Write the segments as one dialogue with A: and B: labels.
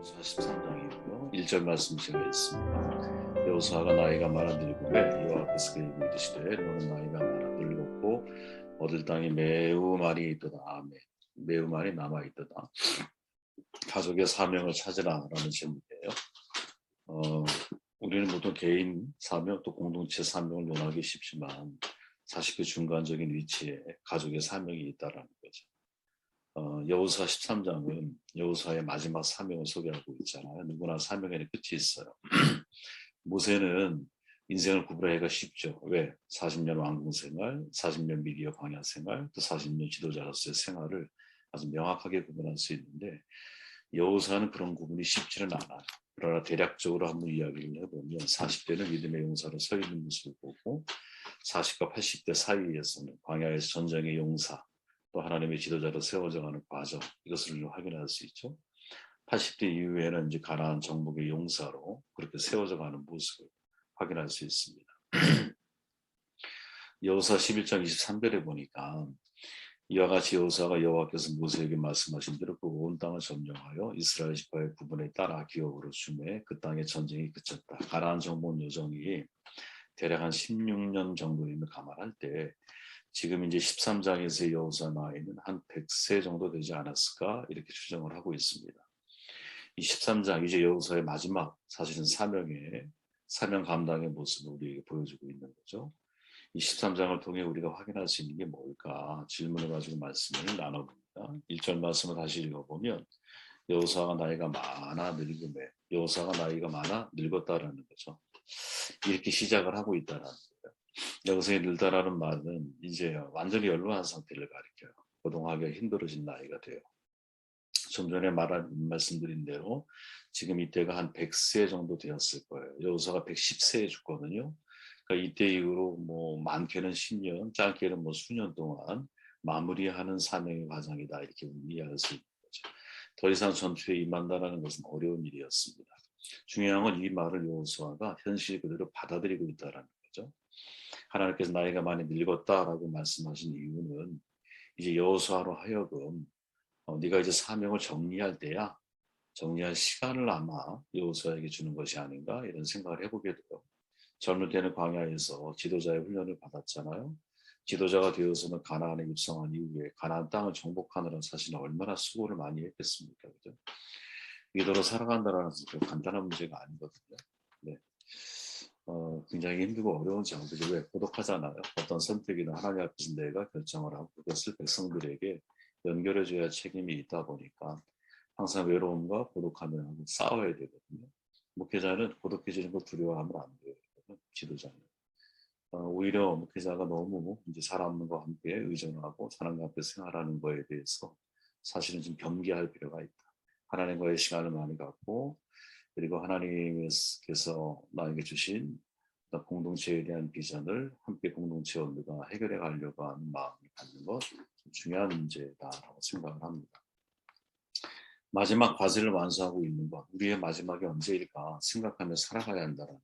A: 여호수아 13장이고요. 1절 말씀 제가 있습니다. 여호수아가 나이가 많아 늙음에 여호와 앞에서 그에게 이르시되 너는 나이가 많아 늙었고 얻을 땅이 매우 많이 있도다. 아멘. 매우 많이 남아 있도다. 가족의 사명을 찾으라라는 제목이에요. 우리는 보통 개인 사명 또 공동체 사명을 논하기 쉽지만 사실 그 중간적인 위치에 가족의 사명이 있다라는 거죠. 여호수아 13장은 여호수아의 마지막 사명을 소개하고 있잖아요. 누구나 사명에는 끝이 있어요. 모세는 인생을 구분하기가 쉽죠. 왜? 40년 왕궁 생활, 40년 미디어 광야 생활, 또 40년 지도자로서의 생활을 아주 명확하게 구분할 수 있는데 여호수아는 그런 구분이 쉽지는 않아요. 그러나 대략적으로 한번 이야기를 해보면 40대는 믿음의 용사로 서 있는 모습을 보고 40과 80대 사이에서는 광야에서 전쟁의 용사, 또 하나님의 지도자로 세워져 가는 과정, 이것을 확인할 수 있죠. 80대 이후에는 이제 가나안 정복의 용사로 그렇게 세워져 가는 모습을 확인할 수 있습니다. 여호수아 11장 23절에 보니까 이와 같이 여호수아가 여호와께서 모세에게 말씀하신 대로 그 온 땅을 점령하여 이스라엘 지파의 구분에 따라 기업으로 주매 그 땅의 전쟁이 그쳤다. 가나안 정복 여정이 대략 한 16년 정도임을 감안할 때 지금 이제 13장에서의 여호수아 나이는 한 100세 정도 되지 않았을까 이렇게 추정을 하고 있습니다. 이 13장 이제 여호수아의 마지막 사실은 사명 감당의 모습을 우리에게 보여주고 있는 거죠. 이 13장을 통해 우리가 확인할 수 있는 게 뭘까 질문을 가지고 말씀을 나눠봅니다. 1절 말씀을 다시 읽어보면 여호수아가 나이가 많아 늙음에 여호수아가 나이가 많아 늙었다라는 거죠. 이렇게 시작을 하고 있다라는 거예요. 여기서 늙다라는 말은 이제 완전히 연로한 상태를 가리켜요. 거동하기가 힘들어진 나이가 돼요. 좀 전에 말씀드린 대로 지금 이때가 한 100세 정도 되었을 거예요. 여호수아가 110세에 죽거든요. 그러니까 이때 이후로 뭐 많게는 10년, 짧게는 뭐 수년 동안 마무리하는 사명의 과정이다 이렇게 이해할 수 있는 거죠. 더 이상 전투에 임한다는 것은 어려운 일이었습니다. 중요한 건 이 말을 여호수아가 현실 그대로 받아들이고 있다는 거죠. 하나님께서 나이가 많이 늙었다라고 말씀하신 이유는 이제 여호수아로 하여금 네가 이제 사명을 정리할 때야 정리할 시간을 아마 여호수아에게 주는 것이 아닌가 이런 생각을 해보게 돼요. 젊을 때는 광야에서 지도자의 훈련을 받았잖아요. 지도자가 되어서는 가나안에 입성한 이후에 가나안 땅을 정복하느라 사실 얼마나 수고를 많이 했겠습니까, 그죠? 리더로 살아간다는 것은 간단한 문제가 아니거든요. 네. 굉장히 힘들고 어려운 장소죠. 왜? 고독하잖아요. 어떤 선택이나 하나님 앞에서 내가 결정을 하고 그것을 백성들에게 연결해줘야 책임이 있다 보니까 항상 외로움과 고독함을 싸워야 되거든요. 목회자는 고독해지는 거 두려워하면 안 돼요. 지도자는. 오히려 목회자가 너무 이제 사람과 함께 의존하고 사람과 함께 생활하는 거에 대해서 사실은 좀 겸기할 필요가 있다. 하나님과의 시간을 많이 갖고 그리고 하나님께서 나에게 주신 공동체에 대한 비전을 함께 공동체 원들과 해결해 가려고 하는 마음을 갖는 것 중요한 문제다라고 생각을 합니다. 마지막 과제를 완수하고 있는 것, 우리의 마지막이 언제일까 생각하며 살아가야 한다는 거죠.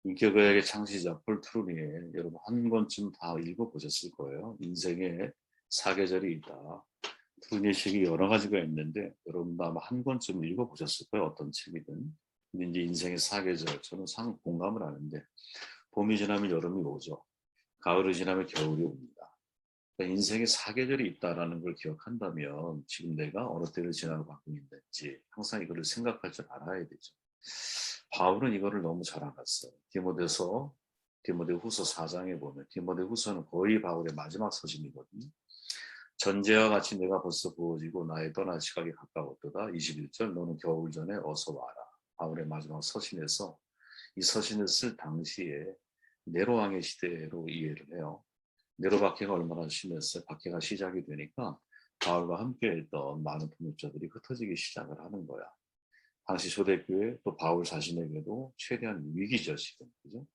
A: 인격의학의 창시자 폴 트루니에 여러분 한 권쯤 다 읽어보셨을 거예요. 인생에 사계절이 있다. 트루니의 책이 여러 가지가 있는데 여러분도 아마 한 권쯤 읽어보셨을 거예요. 어떤 책이든. 근데 이제 인생의 사계절, 저는 상 공감을 하는데 봄이 지나면 여름이 오죠. 가을이 지나면 겨울이 옵니다. 그러니까 인생에 사계절이 있다라는 걸 기억한다면 지금 내가 어느 때를 지나고 가고 있는지 항상 이거를 생각할 줄 알아야 되죠. 바울은 이거를 너무 잘 알았어요. 디모데후서 4장에 보면 디모데후서는 거의 바울의 마지막 서신이거든요. 전제와 같이 내가 벌써 부어지고 나의 떠날 시각이 가까웠도다. 21절 너는 겨울 전에 어서 와라. 바울의 마지막 서신에서 이 서신을 쓸 당시에 네로 왕의 시대로 이해를 해요. 네로 박해가 얼마나 심했어요. 박해가 시작이 되니까 바울과 함께 했던 많은 통역자들이 흩어지기 시작을 하는 거야. 당시 초대교회 또 바울 자신에게도 최대한 위기죠 지금. 그죠?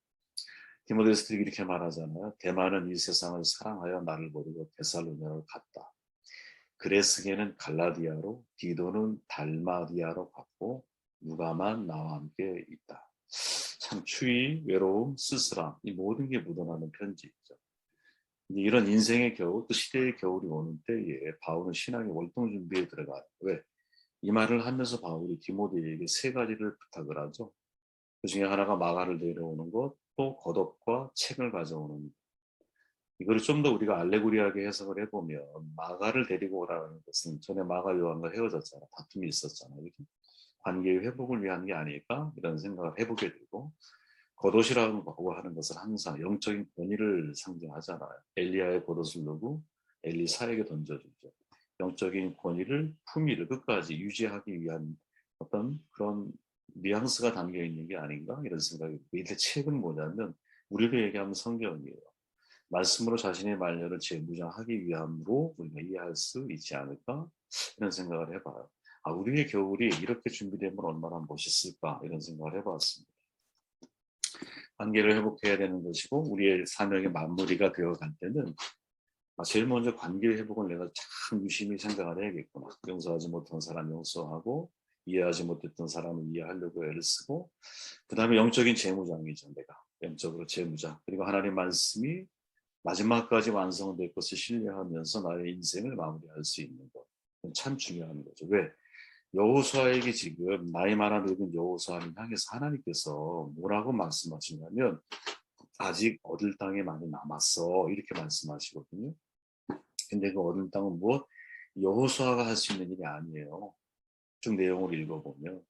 A: 디모데후서 이렇게 말하잖아요. 대만은 이 세상을 사랑하여 나를 버리고 데살로니가로 갔다. 그레스게는 갈라디아로, 디도는 달마디아로 갔고 누가만 나와 함께 있다. 참 추위, 외로움, 쓸쓸함 이 모든 게 묻어나는 편지이죠. 이런 인생의 겨울, 또 시대의 겨울이 오는 때에 바울은 신앙의 월동 준비에 들어가요. 왜? 이 말을 하면서 바울이 디모데에게 세 가지를 부탁을 하죠. 그 중에 하나가 마가를 데려오는 것, 또 겉옷과 책을 가져오는 것. 이거를 좀 더 우리가 알레고리하게 해석을 해보면 마가를 데리고 오라는 것은 전에 마가 요한과 헤어졌잖아. 다툼이 있었잖아. 이렇게 관계의 회복을 위한 게 아닐까 이런 생각을 해보게 되고 겉옷이라고 하는 것은 항상 영적인 권위를 상징하잖아요. 엘리야의 겉옷을 누고 엘리사에게 던져주죠. 영적인 권위를 품위를 끝까지 유지하기 위한 어떤 그런 뉘앙스가 담겨 있는 게 아닌가 이런 생각이 듭니다. 이 책은 뭐냐면 우리로 얘기하면 성경이에요. 말씀으로 자신의 말년을 재무장하기 위함으로 우리가 이해할 수 있지 않을까 이런 생각을 해봐요. 아, 우리의 겨울이 이렇게 준비되면 얼마나 멋있을까 이런 생각을 해봤습니다. 관계를 회복해야 되는 것이고 우리의 사명의 마무리가 되어갈 때는 제일 먼저 관계 회복을 내가 참 유심히 생각을 해야겠구나. 용서하지 못한 사람 용서하고 이해하지 못했던 사람을 이해하려고 애를 쓰고 그 다음에 영적인 재무장이죠. 내가 영적으로 재무장 그리고 하나님 말씀이 마지막까지 완성될 것을 신뢰하면서 나의 인생을 마무리할 수 있는 것. 참 중요한 거죠. 왜? 여호수아에게 지금 나이 많아 늙은 여호수아를 향해서 하나님께서 뭐라고 말씀하시냐면 아직 얻을 땅이 많이 남았어 이렇게 말씀하시거든요. 근데 그 얻을 땅은 무엇? 여호수아가 할 수 있는 일이 아니에요. 좀 내용을 읽어보면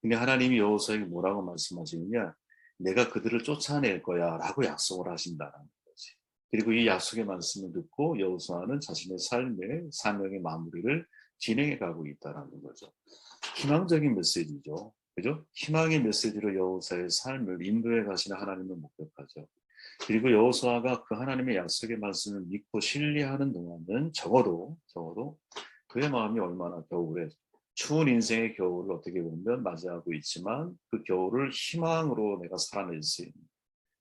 A: 근데 하나님이 여호수아에게 뭐라고 말씀하시느냐 내가 그들을 쫓아낼 거야 라고 약속을 하신다는 거지. 그리고 이 약속의 말씀을 듣고 여호수아는 자신의 삶의 사명의 마무리를 진행해 가고 있다는 거죠. 희망적인 메시지죠. 그죠? 희망의 메시지로 여호수아의 삶을 인도해 가시는 하나님을 목격하죠. 그리고 여호수아가 그 하나님의 약속의 말씀을 믿고 신뢰하는 동안은 적어도 그의 마음이 얼마나 겨울에 추운 인생의 겨울을 어떻게 보면 맞이하고 있지만 그 겨울을 희망으로 내가 살아낼 수 있는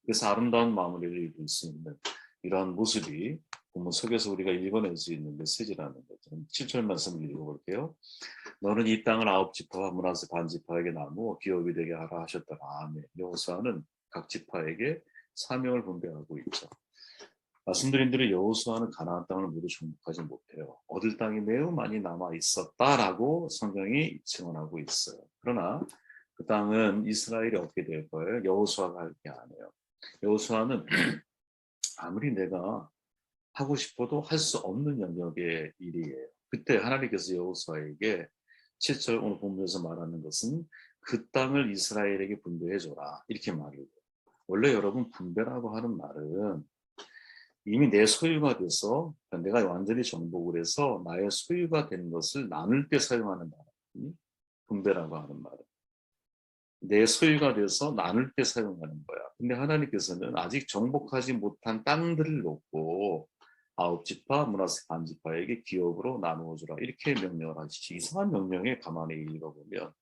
A: 그래서 아름다운 마무리를 이룰 수 있는 이러한 모습이 본문 속에서 우리가 읽어낼 수 있는 메시지라는 거죠. 7절 말씀을 읽어볼게요. 너는 이 땅을 아홉 지파와 므낫세 반 지파에게 나누어 기업이 되게 하라 하셨더라. 아멘. 여호수아는 각 지파에게 사명을 분배하고 있죠. 말씀드린 대로 여호수아는 가나안 땅을 모두 정복하지 못해요. 얻을 땅이 매우 많이 남아 있었다라고 성경이 증언하고 있어요. 그러나 그 땅은 이스라엘이 얻게 될 거예요. 여호수아가 할 게 아니에요. 여호수아는 아무리 내가 하고 싶어도 할 수 없는 영역의 일이에요. 그때 하나님께서 여호수아에게 7절 오늘 본문에서 말하는 것은 그 땅을 이스라엘에게 분배해줘라 이렇게 말해요. 원래 여러분 분배라고 하는 말은 이미 내 소유가 돼서 내가 완전히 정복을 해서 나의 소유가 된 것을 나눌 때 사용하는 말이 분배라고 하는 말은 내 소유가 돼서 나눌 때 사용하는 거야. 근데 하나님께서는 아직 정복하지 못한 땅들을 놓고 아홉 지파, 므낫세 반 지파에게 기업으로 나누어 주라 이렇게 명령을 하시지. 이상한 명령에 가만히 읽어보면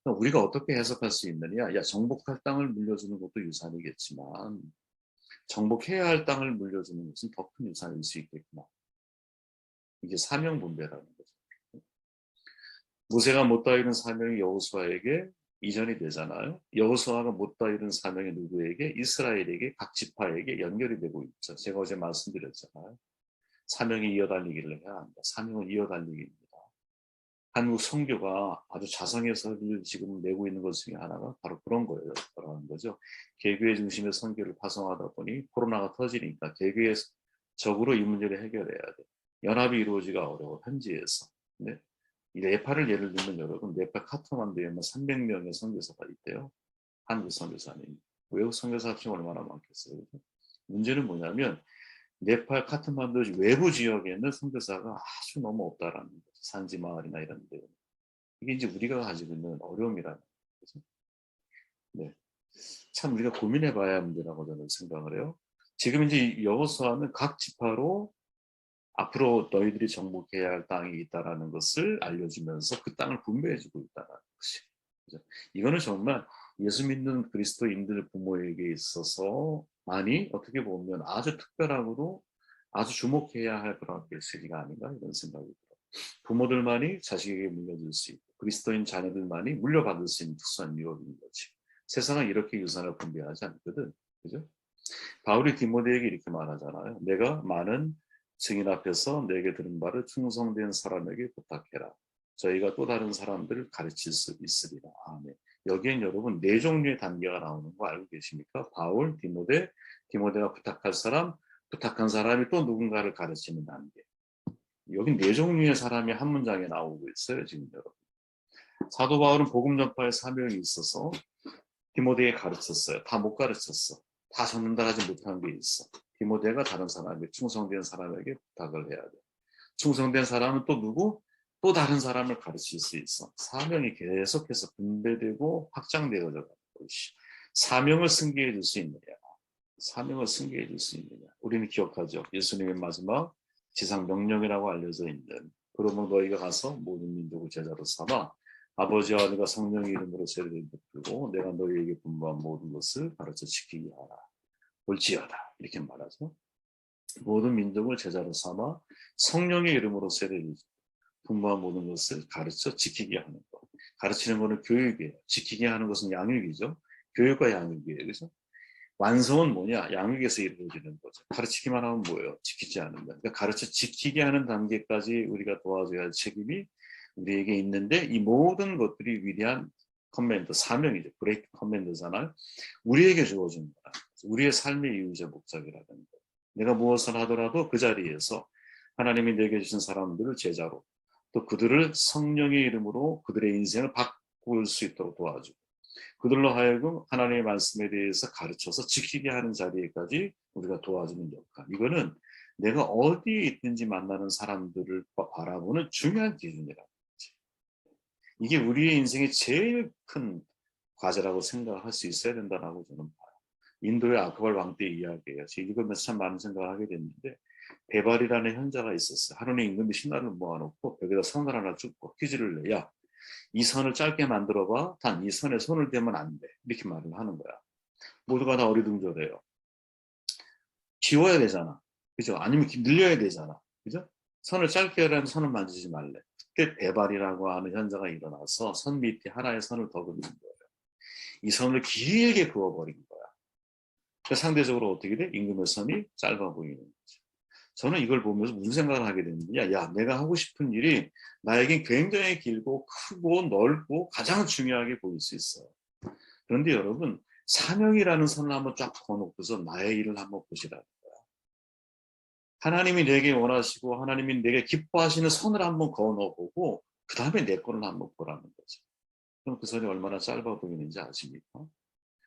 A: 우리가 어떻게 해석할 수 있느냐? 야 정복할 땅을 물려주는 것도 유산이겠지만 정복해야 할 땅을 물려주는 것은 더 큰 유산일 수 있겠구나. 이게 사명 분배라는 거죠. 모세가 못다 이룬 사명이 여호수아에게 이전이 되잖아요. 여호수아가 못다 이룬 사명이 누구에게? 이스라엘에게 각 지파에게 연결이 되고 있죠. 제가 어제 말씀드렸잖아요. 사명이 이어달리기를 해야 한다. 사명은 이어달리기입니다. 한국 선교가 아주 자성해서를 지금 내고 있는 것 중에 하나가 바로 그런 거예요. 라는 거죠. 개교회 중심의 선교를 파송하다 보니 코로나가 터지니까 개교회적으로 이 문제를 해결해야 돼. 연합이 이루어지기가 어려워 현지에서. 네? 이 네팔을 예를 들면 여러분 네팔 카트만두에만 300명의 선교사가 있대요. 한국 선교사님. 외국 선교사 합치면 얼마나 많겠어요. 문제는 뭐냐면 네팔 카트만두 외부 지역에는 선교사가 아주 너무 없다라는 거죠. 산지 마을이나 이런 데. 이게 이제 우리가 가지고 있는 어려움이라는 거죠. 네. 참 우리가 고민해 봐야 할 문제라고 저는 생각을 해요. 지금 이제 여호수아는 각 지파로 앞으로 너희들이 정복해야 할 땅이 있다라는 것을 알려주면서 그 땅을 분배해주고 있다는 것이. 그죠? 이거는 정말 예수 믿는 그리스도인들 부모에게 있어서 많이 어떻게 보면 아주 특별하고도 아주 주목해야 할 그런 메시지가 아닌가 이런 생각이 들어요. 부모들만이 자식에게 물려줄 수 있고 그리스도인 자녀들만이 물려받을 수 있는 특수한 유업인 거지. 세상은 이렇게 유산을 분배하지 않거든. 그죠? 바울이 디모데에게 이렇게 말하잖아요. 내가 많은 증인 앞에서 내게 들은 바를 충성된 사람에게 부탁해라. 저희가 또 다른 사람들을 가르칠 수 있으리라. 아멘. 여기엔 여러분 네 종류의 단계가 나오는 거 알고 계십니까? 바울, 디모데, 디모데가 부탁할 사람, 부탁한 사람이 또 누군가를 가르치는 단계. 여기 네 종류의 사람이 한 문장에 나오고 있어요, 지금 여러분. 사도 바울은 복음 전파의 사명이 있어서 디모데에 가르쳤어요. 다 못 가르쳤어. 다 전달하지 못한 게 있어. 디모데가 다른 사람에게, 충성된 사람에게 부탁을 해야 돼. 충성된 사람은 또 누구? 또 다른 사람을 가르칠 수 있어. 사명이 계속해서 분배되고 확장되어져 가는 것이. 사명을 승계해 줄 수 있느냐. 사명을 승계해 줄 수 있느냐. 우리는 기억하죠. 예수님의 마지막 지상 명령이라고 알려져 있는, 그러면 너희가 가서 모든 민족을 제자로 삼아 아버지와 아들과 성령의 이름으로 세례를 베풀고 내가 너희에게 분부한 모든 것을 가르쳐 지키게 하라. 볼지어다. 이렇게 말하죠. 모든 민족을 제자로 삼아 성령의 이름으로 세례를 분부한 모든 것을 가르쳐 지키게 하는 것. 가르치는 것은 교육이에요. 지키게 하는 것은 양육이죠. 교육과 양육이에요. 그래서 완성은 뭐냐? 양육에서 이루어지는 거죠. 가르치기만 하면 뭐예요? 지키지 않는다. 그러니까 가르쳐 지키게 하는 단계까지 우리가 도와줘야 할 책임이 우리에게 있는데, 이 모든 것들이 위대한 커맨드, 사명이죠. 그레이트 커맨드잖아요. 우리에게 주어진 거라. 우리의 삶의 이유자 목적이라는 거. 내가 무엇을 하더라도 그 자리에서 하나님이 내게 주신 사람들을 제자로, 또 그들을 성령의 이름으로 그들의 인생을 바꿀 수 있도록 도와주고, 그들로 하여금 하나님의 말씀에 대해서 가르쳐서 지키게 하는 자리에까지 우리가 도와주는 역할. 이거는 내가 어디에 있든지 만나는 사람들을 바라보는 중요한 기준이라는 거지. 이게 우리의 인생의 제일 큰 과제라고 생각할 수 있어야 된다고 저는 봐요. 인도의 아크발 왕때의 이야기예요. 제가 이거면서 참 많은 생각을 하게 됐는데, 베발이라는 현자가 있었어요. 하루는 임금이 신하를 모아놓고 벽에다 선을 하나 줍고 퀴즈를 내. 야, 이 선을 짧게 만들어봐. 단 이 선에 손을 대면 안 돼. 이렇게 말을 하는 거야. 모두가 다 어리둥절해요. 지워야 되잖아. 그죠? 아니면 늘려야 되잖아. 그죠? 선을 짧게 하려면 선을 만지지 말래. 그때 배발이라고 하는 현자가 일어나서 선 밑에 하나의 선을 더 긋는 거예요. 이 선을 길게 그어버린 거야. 그래서 상대적으로 어떻게 돼? 임금의 선이 짧아 보이는 거죠. 저는 이걸 보면서 무슨 생각을 하게 됐느냐. 야, 내가 하고 싶은 일이 나에겐 굉장히 길고 크고 넓고 가장 중요하게 보일 수 있어요. 그런데 여러분, 사명이라는 선을 한번 쫙 그어놓고서 나의 일을 한번 보시라는 거야. 하나님이 내게 원하시고 하나님이 내게 기뻐하시는 선을 한번 그어놓고 그 다음에 내 거를 한번 보라는 거죠. 그럼 그 선이 얼마나 짧아 보이는지 아십니까?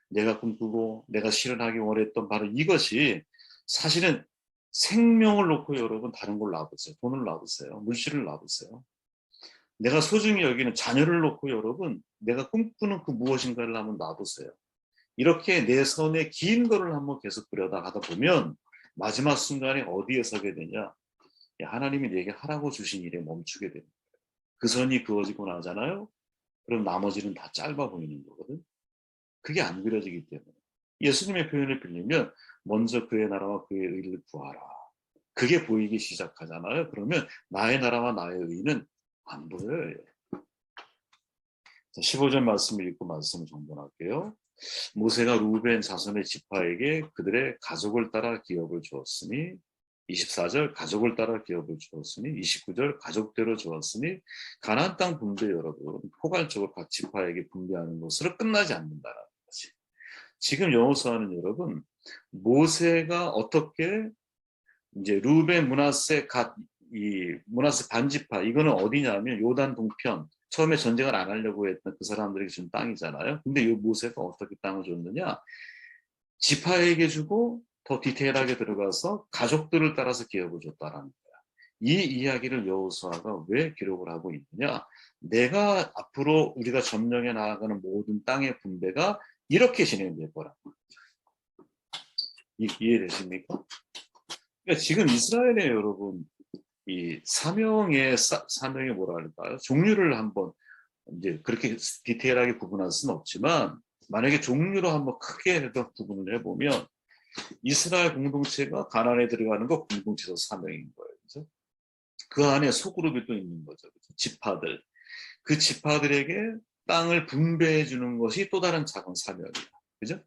A: 내가 꿈꾸고 내가 실현하기 원했던 바로 이것이 사실은 생명을 놓고 여러분 다른 걸 놔보세요. 돈을 놔보세요. 물질을 놔보세요. 내가 소중히 여기는 자녀를 놓고 여러분 내가 꿈꾸는 그 무엇인가를 한번 놔보세요. 이렇게 내 선에 긴 거를 한번 계속 그려다 가다 보면 마지막 순간에 어디에 서게 되냐. 하나님이 내게 하라고 주신 일에 멈추게 됩니다. 그 선이 그어지고 나잖아요. 그럼 나머지는 다 짧아 보이는 거거든. 그게 안 그려지기 때문에. 예수님의 표현을 빌리면 먼저 그의 나라와 그의 의를 구하라. 그게 보이기 시작하잖아요. 그러면 나의 나라와 나의 의는 안 보여요. 15절 말씀을 읽고 말씀을 정돈할게요. 모세가 루벤 자손의 지파에게 그들의 가족을 따라 기업을 주었으니, 24절 가족을 따라 기업을 주었으니, 29절 가족대로 주었으니 가나안 땅 분배 여러분 포괄적으로 각 지파에게 분배하는 것으로 끝나지 않는다는 거지. 지금 여호수아는 여러분 모세가 어떻게 이제 루벤 므낫세 이 므낫세 반지파, 이거는 어디냐면 요단 동편, 처음에 전쟁을 안 하려고 했던 그 사람들에게 준 땅이잖아요. 근데 이 모세가 어떻게 땅을 줬느냐? 지파에게 주고 더 디테일하게 들어가서 가족들을 따라서 기업을 줬다라는 거야. 이 이야기를 여호수아가 왜 기록을 하고 있느냐? 내가 앞으로 우리가 점령해 나아가는 모든 땅의 분배가 이렇게 진행될 거라고. 이해되십니까? 그러니까 지금 이스라엘의 여러분 이 사명이 뭐라 할까요? 종류를 한번 이제 그렇게 디테일하게 구분할 수는 없지만 만약에 종류로 한번 크게 해서 구분을 해보면 이스라엘 공동체가 가나안에 들어가는 거 공동체적 사명인 거예요. 그죠? 그 안에 소그룹이 또 있는 거죠. 그죠? 지파들. 그 지파들에게 땅을 분배해 주는 것이 또 다른 작은 사명이야. 그죠?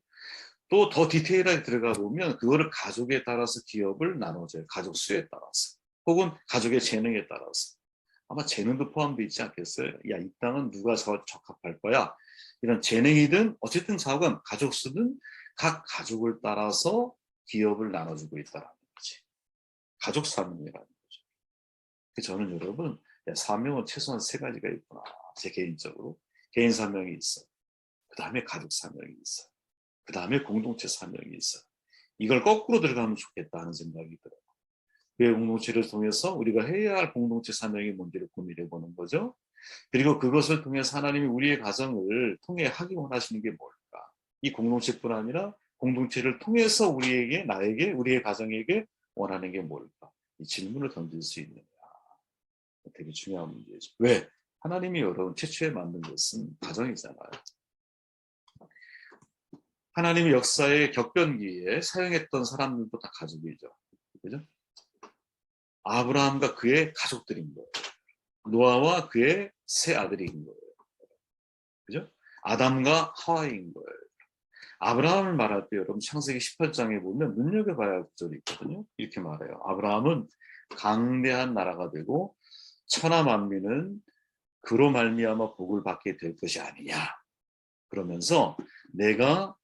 A: 또 더 디테일하게 들어가 보면 그거를 가족에 따라서 기업을 나눠줘요. 가족 수에 따라서. 혹은 가족의 재능에 따라서. 아마 재능도 포함되어 있지 않겠어요? 야, 이 땅은 누가 적합할 거야? 이런 재능이든 어쨌든 사업은 가족 수든 각 가족을 따라서 기업을 나눠주고 있다는 거지. 가족 사명이라는 거죠. 저는 여러분, 사명은 최소한 세 가지가 있구나. 제 개인적으로. 개인 사명이 있어. 그 다음에 가족 사명이 있어. 그 다음에 공동체 사명이 있어. 이걸 거꾸로 들어가면 좋겠다는 생각이 들어요. 교회 공동체를 통해서 우리가 해야 할 공동체 사명이 뭔지를 고민해 보는 거죠. 그리고 그것을 통해서 하나님이 우리의 가정을 통해 하기 원하시는 게 뭘까? 이 공동체뿐 아니라 공동체를 통해서 우리에게, 나에게, 우리의 가정에게 원하는 게 뭘까? 이 질문을 던질 수 있느냐. 되게 중요한 문제죠. 왜? 하나님이 여러분 최초에 만든 것은 가정이잖아요. 하나님의 역사의 격변기에 사용했던 사람들도 다 가족이죠. 그죠? 아브라함과 그의 가족들인 거예요. 노아와 그의 세 아들인 거예요. 그죠? 아담과 하와인 거예요. 아브라함을 말할 때 여러분 창세기 18장에 보면 눈여겨봐야 할 구절이 있거든요. 이렇게 말해요. 아브라함은 강대한 나라가 되고 천하 만민은 그로 말미암아 복을 받게 될 것이 아니냐. 그러면서 내가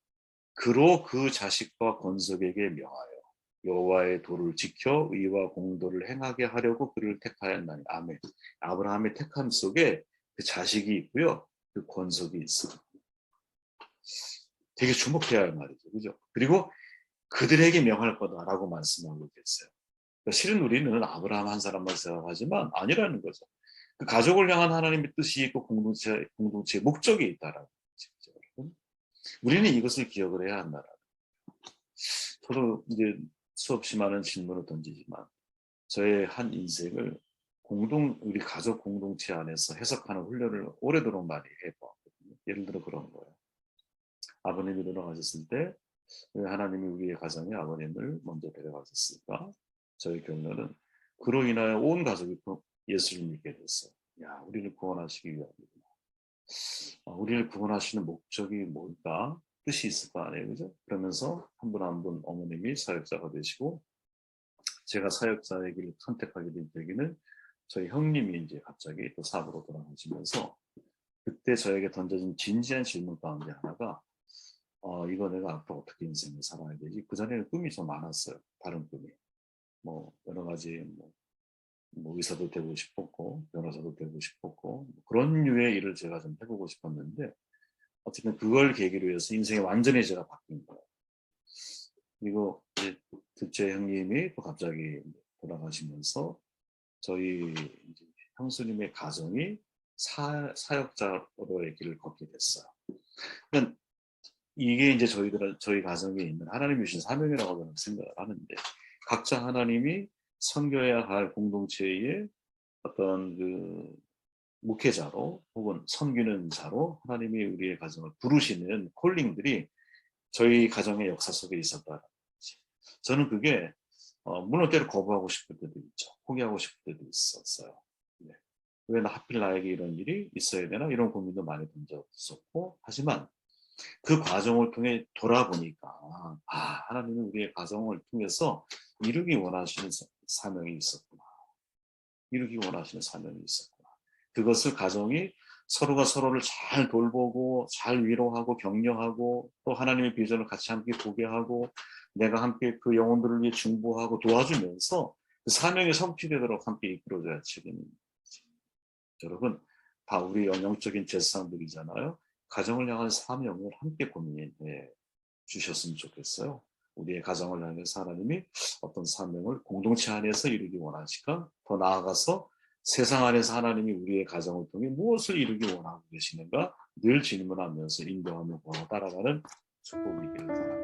A: 그로 그 자식과 건석에게 명하여 여호와의 도를 지켜 의와 공도를 행하게 하려고 그를 택하였나니. 아멘. 아브라함의 택함 속에 그 자식이 있고요. 그 건석이 있어요. 되게 주목해야 할 말이죠. 그죠? 그리고 그들에게 명할 거다라고 말씀하고 계세요. 그러니까 실은 우리는 아브라함 한 사람만 생각하지만 아니라는 거죠. 그 가족을 향한 하나님의 뜻이 있고 공동체의 목적이 있다라는 거죠. 우리는 이것을 기억을 해야 한다라는 거죠. 저도 이제 수없이 많은 질문을 던지지만 저의 한 인생을 우리 가족 공동체 안에서 해석하는 훈련을 오래도록 많이 해봤거든요. 예를 들어 그런 거예요. 아버님이 돌아가셨을 때 왜 하나님이 우리의 가정에 아버님을 먼저 데려가셨을까? 저의 경우는 그로 인하여 온 가족이 예수를 믿게 됐어요. 야, 우리를 구원하시기 위함이구나. 우리를 구원하시는 목적이 뭘까? 뜻이 있을 거 아니에요, 그죠? 그러면서 한 분 한 분 어머님이 사역자가 되시고 제가 사역자의 길을 선택하게 된 계기는 저희 형님이 이제 갑자기 또 사고로 돌아가시면서 그때 저에게 던져진 진지한 질문 가운데 하나가 이거 내가 앞으로 어떻게 인생을 살아야 되지? 그전에는 꿈이 좀 많았어요. 다른 꿈이. 뭐 여러 가지 뭐 의사도 되고 싶었고 변호사도 되고 싶었고 그런 류의 일을 제가 좀 해보고 싶었는데 어쨌든 그걸 계기로 해서 인생이 완전히 제가 바뀐 거예요. 그리고 이제 둘째 형님이 또 갑자기 돌아가시면서 저희 이제 형수님의 가정이 사역자로의 길을 걷게 됐어요. 그러니까 이게 이제 저희 가정에 있는 하나님이 주신 사명이라고 저는 생각을 하는데 각자 하나님이 섬겨야 할 공동체의 어떤 그 목회자로 혹은 섬기는 자로 하나님이 우리의 가정을 부르시는 콜링들이 저희 가정의 역사 속에 있었다는 거지. 저는 그게 물론 때로 거부하고 싶을 때도 있죠. 포기하고 싶을 때도 있었어요. 네. 왜 하필 나에게 이런 일이 있어야 되나 이런 고민도 많이 던졌었고 하지만 그 과정을 통해 돌아보니까 하나님은 우리의 가정을 통해서 이루기 원하시는 사명이 있었구나. 이루기 원하시는 사명이 있었구나. 그것을 가정이 서로가 서로를 잘 돌보고 잘 위로하고 격려하고 또 하나님의 비전을 같이 함께 보게 하고 내가 함께 그 영혼들을 위해 중보하고 도와주면서 그 사명이 성취되도록 함께 이끌어줘야 책임입니다. 여러분 다 우리 영적인 제사장들이잖아요. 가정을 향한 사명을 함께 고민해 주셨으면 좋겠어요. 우리의 가정을 향해서 하나님이 어떤 사명을 공동체 안에서 이루기 원하실까? 더 나아가서 세상 안에서 하나님이 우리의 가정을 통해 무엇을 이루기 원하고 계시는가? 늘 질문하면서 인도하며 따라가는 축복이 있기를 바랍니다.